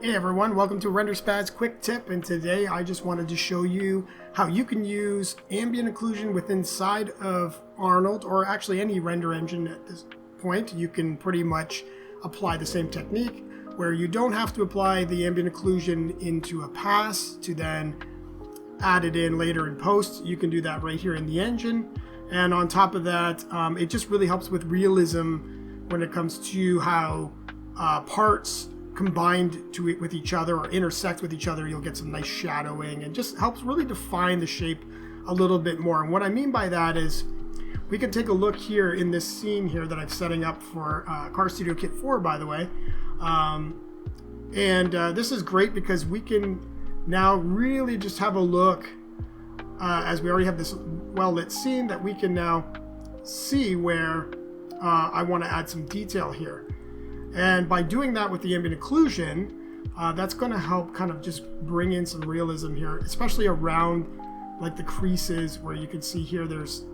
Hey everyone, welcome to RenderSpad's quick tip, and today I just wanted to show you how you can use ambient occlusion within inside of Arnold, or actually any render engine at this point. You can pretty much apply the same technique where you don't have to apply the ambient occlusion into a pass to then add it in later in post. You can do that right here in the engine, and on top of that, it just really helps with realism when it comes to how parts combined with each other or intersect with each other. You'll get some nice shadowing and just helps really define the shape a little bit more. And what I mean by that is we can take a look here in this scene here that I'm setting up for Car Studio Kit 4, by the way. This is great because we can now really just have a look as we already have this well-lit scene that we can now see where I want to add some detail here. And by doing that with the ambient occlusion, that's going to help kind of just bring in some realism here, especially around like the creases where you can see here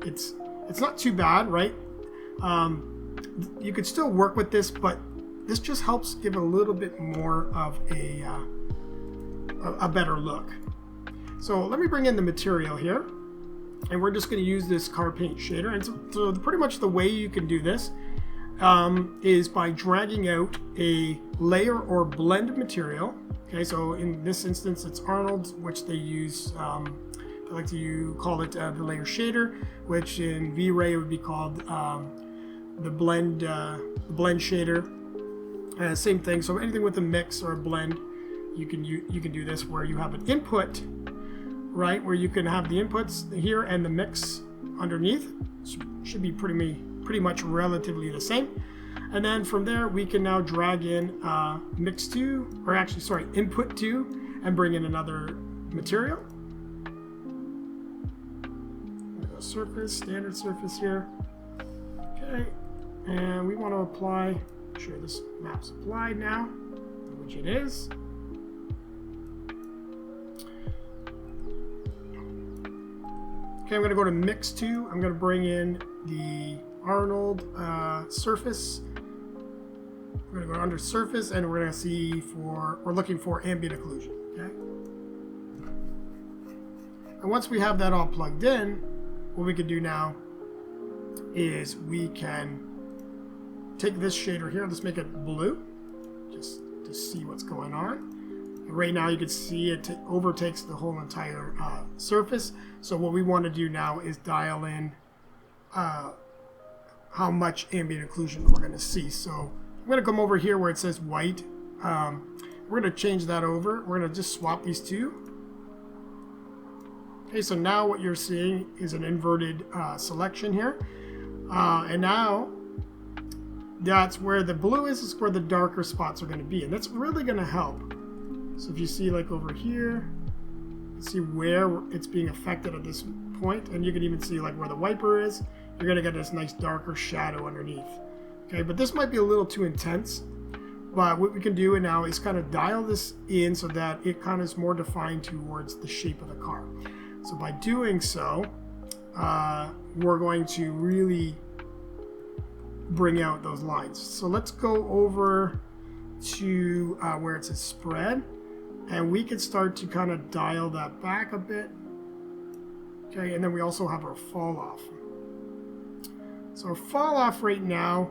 it's not too bad, right? You could still work with this, but this just helps give a little bit more of a better look. So let me bring in the material here, and we're just going to use this car paint shader. And so pretty much the way you can do this is by dragging out a layer or blend of material. Okay, so in this instance it's Arnold, which they use, they like to call it the layer shader, which in V-Ray would be called the blend shader. Same thing, so anything with a mix or a blend, you can do this where you have an input, right, where you can have the inputs here and the mix underneath. Should be pretty much relatively the same. And then from there we can now drag in mix 2, or actually sorry, input 2, and bring in another material. Surface, standard surface here. Okay, and we want to apply, make sure this map's applied now, which it is. Okay, I'm going to go to mix 2. I'm going to bring in the Arnold surface. We're going to go under surface, and we're going to see we're looking for ambient occlusion. Okay. And once we have that all plugged in, what we can do now is we can take this shader here. Let's make it blue, just to see what's going on. And right now you can see it overtakes the whole entire surface. So what we want to do now is dial in how much ambient occlusion we're going to see. So I'm going to come over here where it says white. We're going to change that over. We're going to just swap these two. Okay, so now what you're seeing is an inverted selection here. And now that's where the blue is where the darker spots are going to be. And that's really going to help. So if you see like over here, see where it's being affected at this point, and you can even see like where the wiper is. You're going to get this nice darker shadow underneath. Okay, but this might be a little too intense, but what we can do now is kind of dial this in so that it kind of is more defined towards the shape of the car. So by doing so, we're going to really bring out those lines. So let's go over to where it says spread, and we can start to kind of dial that back a bit. Okay, and then we also have our fall off. So our fall off right now.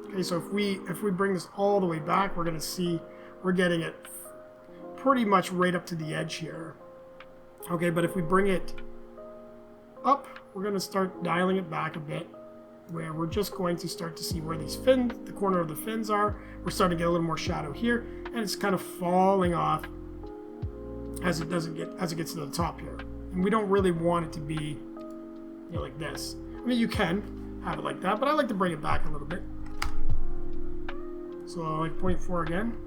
Okay, so if we bring this all the way back, we're going to see we're getting it pretty much right up to the edge here. Okay, but if we bring it up, we're going to start dialing it back a bit, where we're just going to start to see where these fins, the corner of the fins are. We're starting to get a little more shadow here, and it's kind of falling off as it gets to the top here. And we don't really want it to be, you know, like this. I mean, you can have it like that, but I like to bring it back a little bit. So like 0.4 again.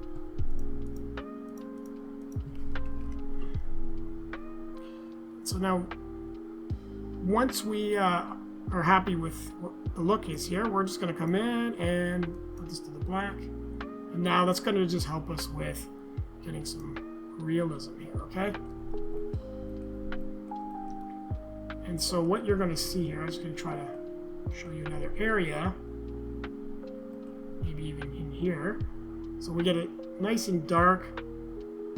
So now, once we are happy with what the look is here, we're just going to come in and put this to the black. And now that's going to just help us with getting some realism here, okay? And so what you're going to see here, I'm just going to try to show you another area, maybe even in here. So we get it nice and dark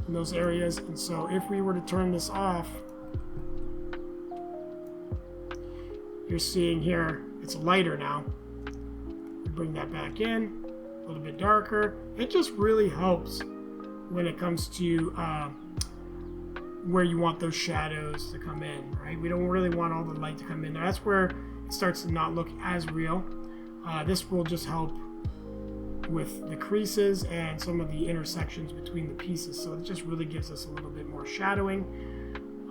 in those areas. And so if we were to turn this off, you're seeing here it's lighter now. We bring that back in, a little bit darker. It just really helps when it comes to where you want those shadows to come in, right? We don't really want all the light to come in there. That's where it starts to not look as real. This will just help with the creases and some of the intersections between the pieces. So it just really gives us a little bit more shadowing.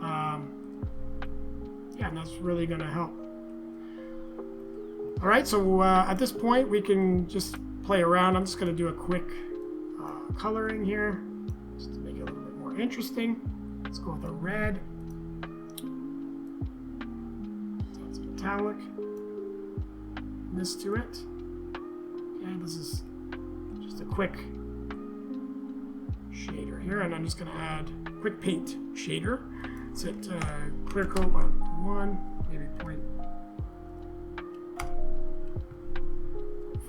Yeah, and that's really going to help. All right, so at this point we can just play around. I'm just going to do a quick coloring here just to make it a little bit more interesting. Let's go with a red. That's metallic. This to it. Okay, this is just a quick shader here, and I'm just going to add quick paint shader. Set clear coat by 1, maybe 0.4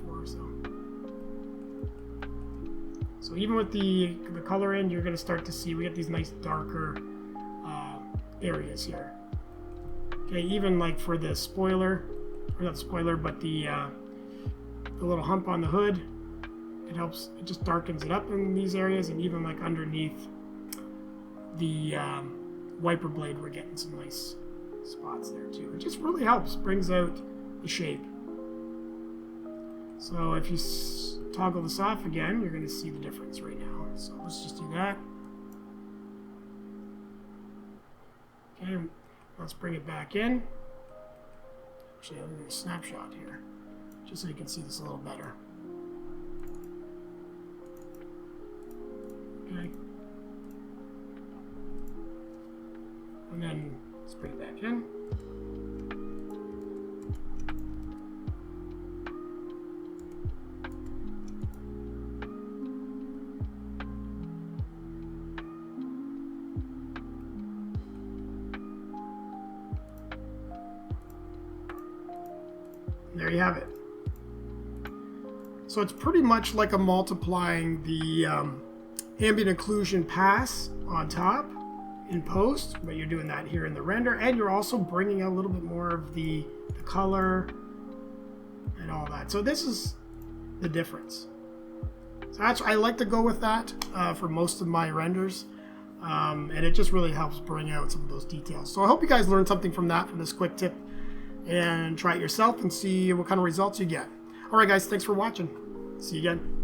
or so. So even with the color in, you're going to start to see we get these nice darker areas here. Okay, even like for the spoiler, or not the spoiler, but the little hump on the hood, it helps. It just darkens it up in these areas, and even like underneath the wiper blade, we're getting some nice spots there too. It just really helps, brings out the shape. So if you toggle this off again, you're going to see the difference right now. So let's just do that. Okay, let's bring it back in. Actually, I'm going to do a snapshot here, just so you can see this a little better. Okay. And then let's bring it back in. There you have it. So it's pretty much like a multiplying the ambient occlusion pass on top in post, but you're doing that here in the render, and you're also bringing out a little bit more of the color and all that. So this is the difference. So I like to go with that for most of my renders, and it just really helps bring out some of those details. So I hope you guys learned something from this quick tip, and try it yourself and see what kind of results you get. All right, guys, thanks for watching. See you again.